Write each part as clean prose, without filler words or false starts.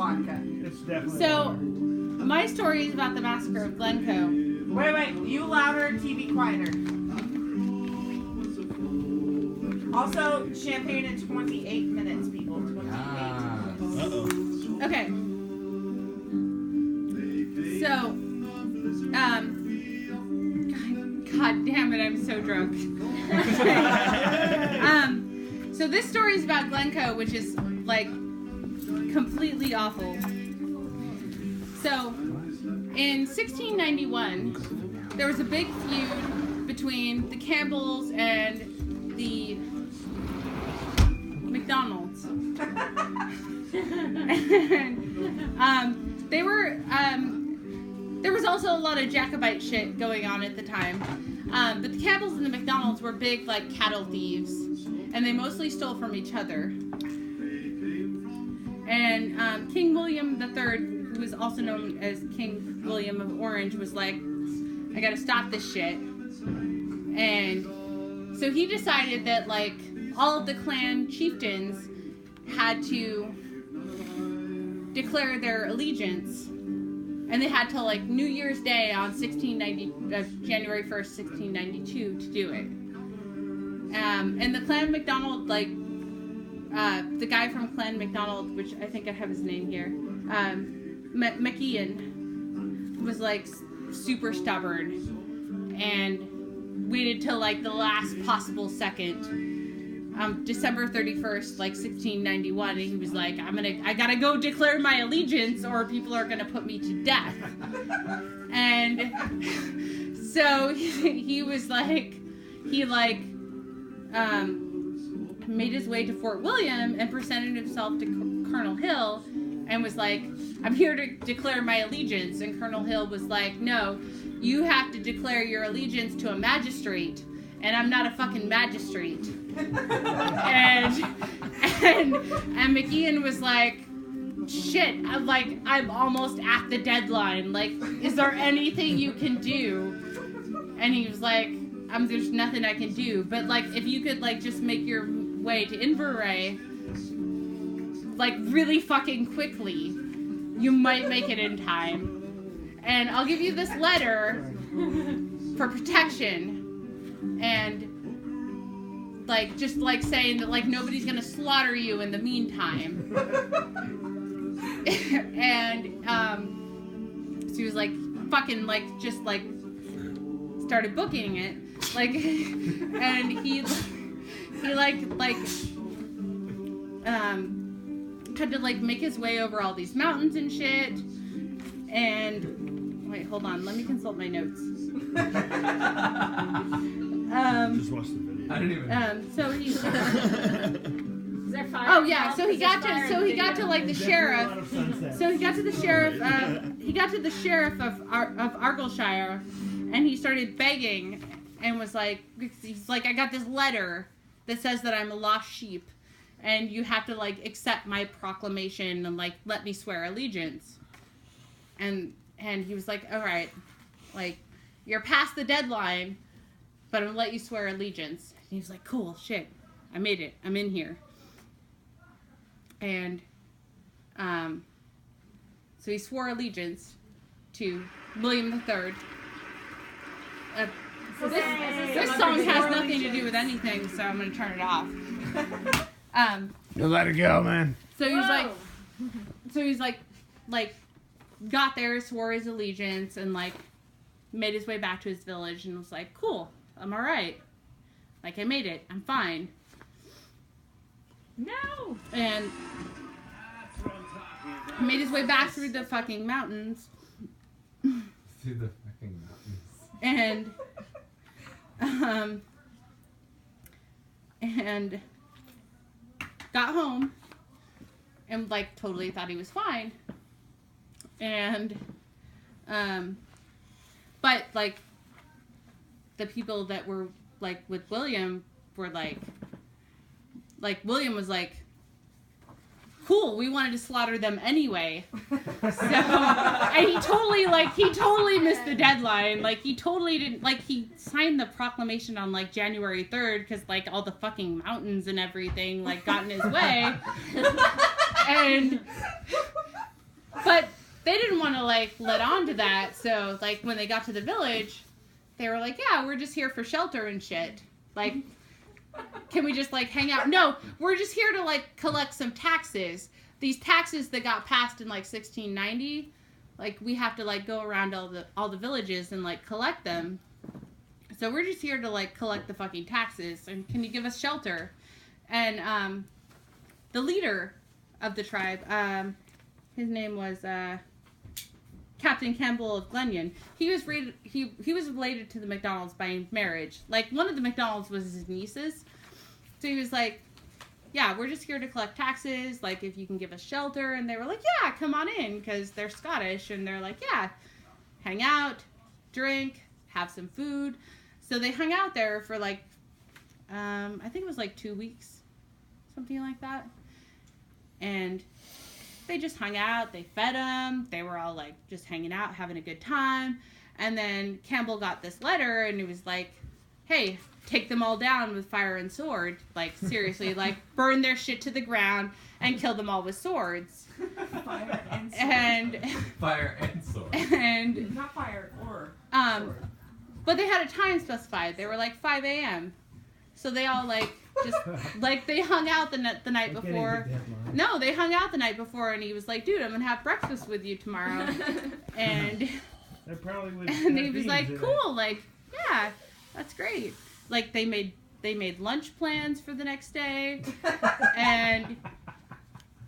vodka. It's definitely. So, my story is about the massacre of Glencoe. Wait. You louder, TV quieter. Also, champagne in 28 minutes, people. 28. Uh-oh. Okay. So, God damn it, I'm so drunk. So this story is about Glencoe, which is, like, completely awful. So, in 1691, there was a big feud between the Campbells and the McDonald's. And, they were, there was also a lot of Jacobite shit going on at the time. But the Campbells and the McDonald's were big, like, cattle thieves. And they mostly stole from each other. And King William III, who was also known as King William of Orange, was like, I gotta stop this shit. And so he decided that, like, all of the clan chieftains had to declare their allegiance. And they had till, like, New Year's Day on January 1st, 1692 to do it. And the Clan MacDonald, like, the guy from Clan MacDonald, which I think I have his name here, MacIan, was, like, super stubborn and waited till, like, the last possible second. December 31st, like, 1691, and he was like, I gotta go declare my allegiance or people are gonna put me to death. And so he was like, made his way to Fort William and presented himself to Colonel Hill and was like, I'm here to declare my allegiance. And Colonel Hill was like, no, you have to declare your allegiance to a magistrate, and I'm not a fucking magistrate. and MacIan was like, shit, I'm almost at the deadline. Like, is there anything you can do? And he was like, there's nothing I can do. But, like, if you could, like, just make your way to Inverary, like, really fucking quickly, you might make it in time. And I'll give you this letter for protection. And, like, just, like, saying that, like, nobody's gonna slaughter you in the meantime. And, so he was, like, fucking, like, just, like, started booking it. Like, and he had to, like, make his way over all these mountains and shit. And, wait, hold on, let me consult my notes. Just watch the video. I didn't even. So he. Is there fire? Oh yeah, so he got to like the sheriff. So he got to the sheriff. He got to the sheriff of Argyllshire, and he started begging, and was like, he's like, I got this letter that says that I'm a lost sheep, and you have to, like, accept my proclamation and, like, let me swear allegiance. And he was like, all right, like, you're past the deadline, but I'll let you swear allegiance. And he was like, cool, shit, I made it, I'm in here. And so he swore allegiance to William III. This song has nothing to do with anything, so I'm gonna turn it off. You let it go, man. So he was like, got there, swore his allegiance, and, like, made his way back to his village, and was like, cool, I'm alright. Like, I made it, I'm fine. No! And made his way back through the fucking mountains. Through the fucking mountains. And got home and, like, totally thought he was fine. And, but, like, the people that were, like, with William were like, William was like, cool, we wanted to slaughter them anyway. So, and he totally missed the deadline. Like, he totally didn't, like, he signed the proclamation on, like, January 3rd, because, like, all the fucking mountains and everything, like, got in his way. And want to like let on to that. So like when they got to the village, they were like, yeah, we're just here for shelter and shit. Like, can we just like hang out? No, we're just here to like collect some taxes. These taxes that got passed in like 1690, like we have to like go around all the villages and like collect them. So we're just here to like collect the fucking taxes. And can you give us shelter? And the leader of the tribe, his name was Captain Campbell of Glenyon. He was related to the McDonalds by marriage. Like one of the McDonalds was his nieces. So he was like, yeah, we're just here to collect taxes, like, if you can give us shelter. And they were like, yeah, come on in, because they're Scottish. And they're like, yeah, hang out, drink, have some food. So they hung out there for, like, I think it was, like, 2 weeks, something like that. And they just hung out. They fed them. They were all, like, just hanging out, having a good time. And then Campbell got this letter, and it was like, hey, take them all down with fire and sword. Like, seriously, like, burn their shit to the ground and kill them all with swords. Fire and sword. And Fire and sword. And not fire or sword. But they had a time specified. They were like 5 a.m. So they all like just like they hung out the night before. No, they hung out the night before, and he was like, "Dude, I'm gonna have breakfast with you tomorrow." And That probably would. and he was like, "Cool, like, yeah, that's great." Like they made lunch plans for the next day, and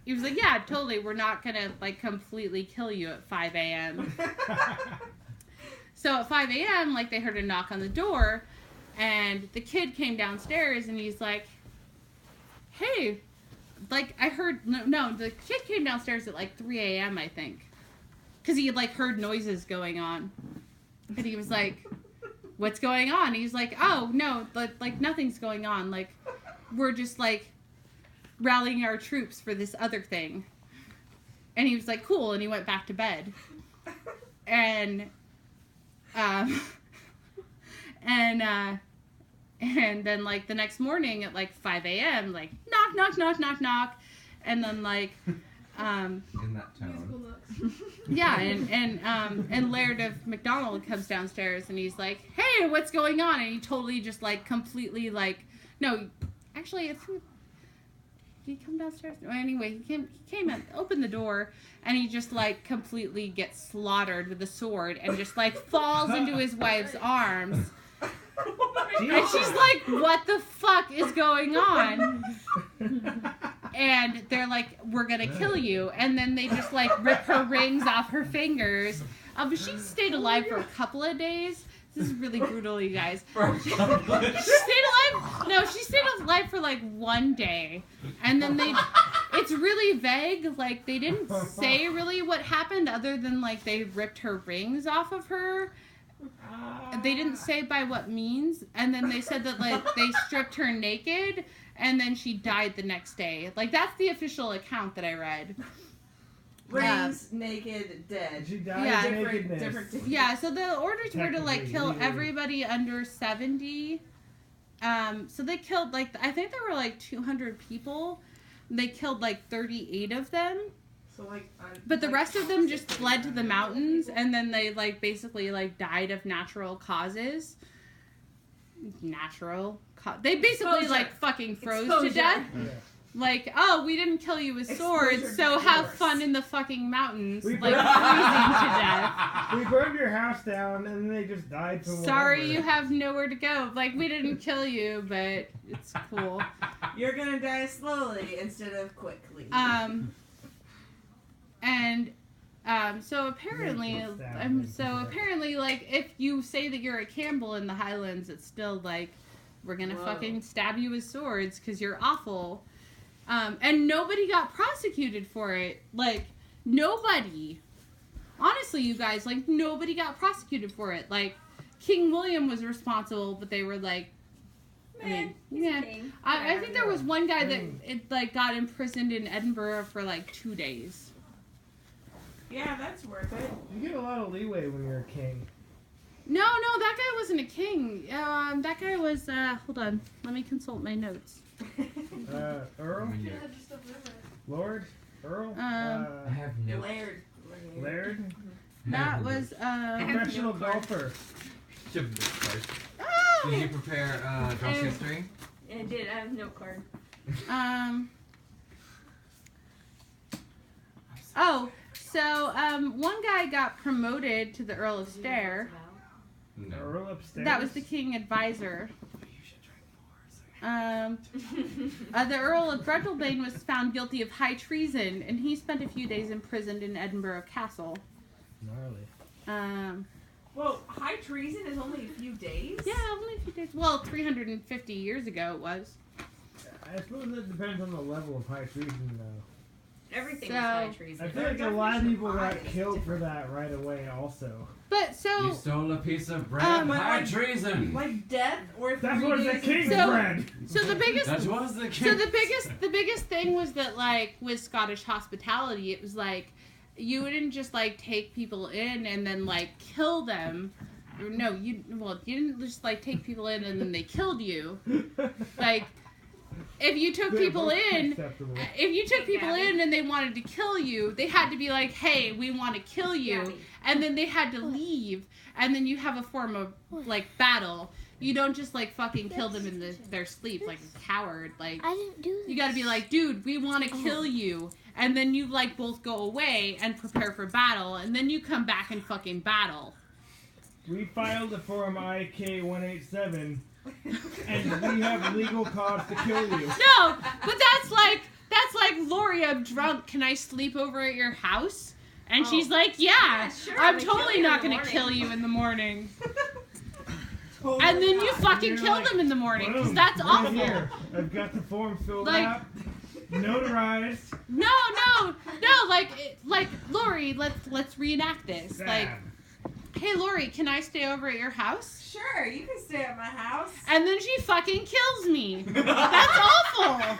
he was like, "Yeah, totally. We're not gonna like completely kill you at 5 a.m." So at 5 a.m., like they heard a knock on the door, and the kid came downstairs, and he's like, "Hey, like I heard no, the kid came downstairs at like 3 a.m. I think, because he had like heard noises going on, and he was like, what's going on? He's like, oh, no, but, like, nothing's going on. Like, we're just, like, rallying our troops for this other thing. And he was like, cool, and he went back to bed. And, and then, like, the next morning at, like, 5 a.m., like, knock, knock, knock, knock, knock. And then, like, In that tone. yeah, and Laird of McDonald comes downstairs, and he's like, hey, what's going on? And he totally just, like, completely, like, no, actually, did he come downstairs? No, anyway, he came in, opened the door, and he just, like, completely gets slaughtered with a sword, and just, like, falls into his wife's arms. And she's like, what the fuck is going on? And they're like, we're gonna kill you. And then they just like rip her rings off her fingers. But she stayed alive for a couple of days. This is really brutal, you guys. She stayed alive. No, she stayed alive for like 1 day. And then it's really vague. Like they didn't say really what happened other than like they ripped her rings off of her. They didn't say by what means, and then they said that like they stripped her naked, and then she died the next day. Like that's the official account that I read. Rings, naked, dead. She died Yeah. of nakedness. Different. Yeah, so the orders were to like kill Technically, everybody under 70. So they killed like I think there were like 200 people. They killed like 38 of them. So like, But the rest of them just fled to the mountains, and then they, like, basically, like, died of natural causes. They basically, Exposure. like, fucking froze Exposure. to death. Yeah. Like, oh, we didn't kill you with swords, Exposure so got have worse. fun in the fucking mountains, We like, burned- freezing to death. We burned your house down, and then they just died from Sorry whatever. you have nowhere to go. Like, we didn't kill you, but it's cool. you're gonna die slowly instead of quickly. So apparently, like, if you say that you're a Campbell in the Highlands, it's still like, we're gonna Whoa. fucking stab you with swords because you're awful. And nobody got prosecuted for it. Like, nobody. Honestly, you guys, like, nobody got prosecuted for it. Like, King William was responsible, but they were like, I mean, yeah. I think there was one guy that got imprisoned in Edinburgh for like 2 days. Yeah, that's worth it. You get a lot of leeway when you're a king. No, that guy wasn't a king. That guy was, hold on, let me consult my notes. Earl? Yeah. Lord? Earl? I I have no. Laird. Laird? That was Professional golfer. Should have been first. oh, Did you prepare Girls' History? I did. I have no card. One guy got promoted to the Earl of Stair. No. Earl upstairs. That was the king advisor. The Earl of Breadalbane was found guilty of high treason, and he spent a few days imprisoned in Edinburgh Castle. Gnarly. Well, high treason is only a few days? Yeah, only a few days. Well, 350 years ago it was. I suppose that depends on the level of high treason, though. Everything So- is high treason. I feel like a lot of people got killed for that right away, also. But so You stole a piece of bread. High like- treason. Like death or 3 That was the days king's So- bread. so the biggest That was the So the biggest thing was that, like, with Scottish hospitality, it was like you wouldn't just like take people in and then like kill them. No, you didn't just like take people in and then they killed you. Like, if you took people in, and they wanted to kill you, they had to be like, "Hey, we want to kill you," and then they had to leave, and then you have a form of like battle. You don't just like fucking kill them in their sleep like a coward. Like, I didn't do this. you gotta be like, dude, we want to kill you. And then you like both go away and prepare for battle, and then you come back and fucking battle. We filed it for him IK-187, and we have legal cause to kill you. No, but that's like Lori, I'm drunk. Can I sleep over at your house? And she's like, yeah, sure, I'm they kill totally you in not the gonna morning." kill you in the morning. Totally And then you not. fucking You're kill like, them in the morning, because Boom, that's right awful. here. I've got the form filled Like- out, notarized. No, like Lori, let's reenact this. Like, hey Lori, can I stay over at your house? Sure, you can stay at my house. And then she fucking kills me. That's awful.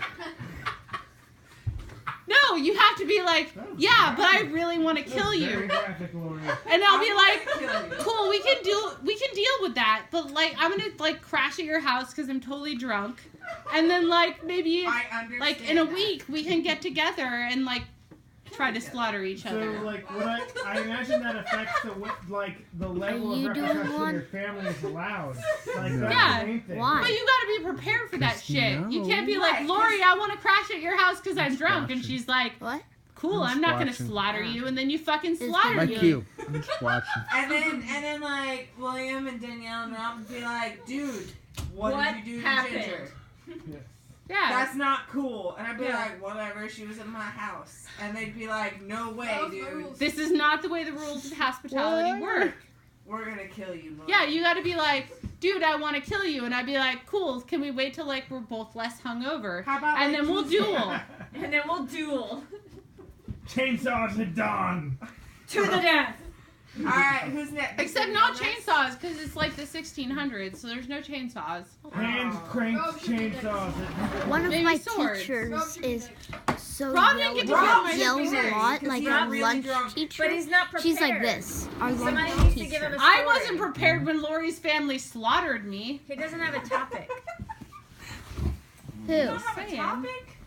No, you have to be like, yeah, but I really want to kill Very you. graphic, Lori. And I'll be I'm like, gonna kill you. cool, we can deal with that. But like, I'm gonna like crash at your house because I'm totally drunk. And then like maybe I understand. like in a that. week we can get together and like try to slaughter each So, other. like, what I imagine that affects the level you of doing repercussion one? your family is allowed. Like, Yeah. that's Yeah. the main thing. Why? But you gotta be prepared for that shit. You can't be like, Right, Lori, I want to crash at your house because I'm Just drunk. And watching. she's like, What? cool, I'm I'm just not gonna watching. slaughter you. And then you fucking It's slaughter Like me. you. I'm just watching. And then like William and Danielle and Mom would be like, dude, what did you do to happened? Ginger? Yeah. That's not cool. And I'd be Yeah. like, whatever, she was in my house. And they'd be like, no way, dude. This is not the way the rules of hospitality work. We're gonna kill you, Lord. Yeah, you gotta be like, dude, I want to kill you. And I'd be like, cool, can we wait till like we're both less hungover? How about And like, then we'll Tuesday? duel. And then we'll duel. Chainsaws at dawn. To the death. Alright, who's next? Except not chainsaws, because it's like the 1600s, so there's no chainsaws. Hand cranked chainsaws at One of Maybe my swords. teachers is so Rob didn't get to Rob my yells should be a lot, because like he's our really lunch drunk. teacher. But he's not prepared. She's like this. Our Somebody lunch needs to give him teacher. a I story. wasn't prepared when Lori's family slaughtered me. He doesn't have a topic. You Who? don't have a Saying. topic?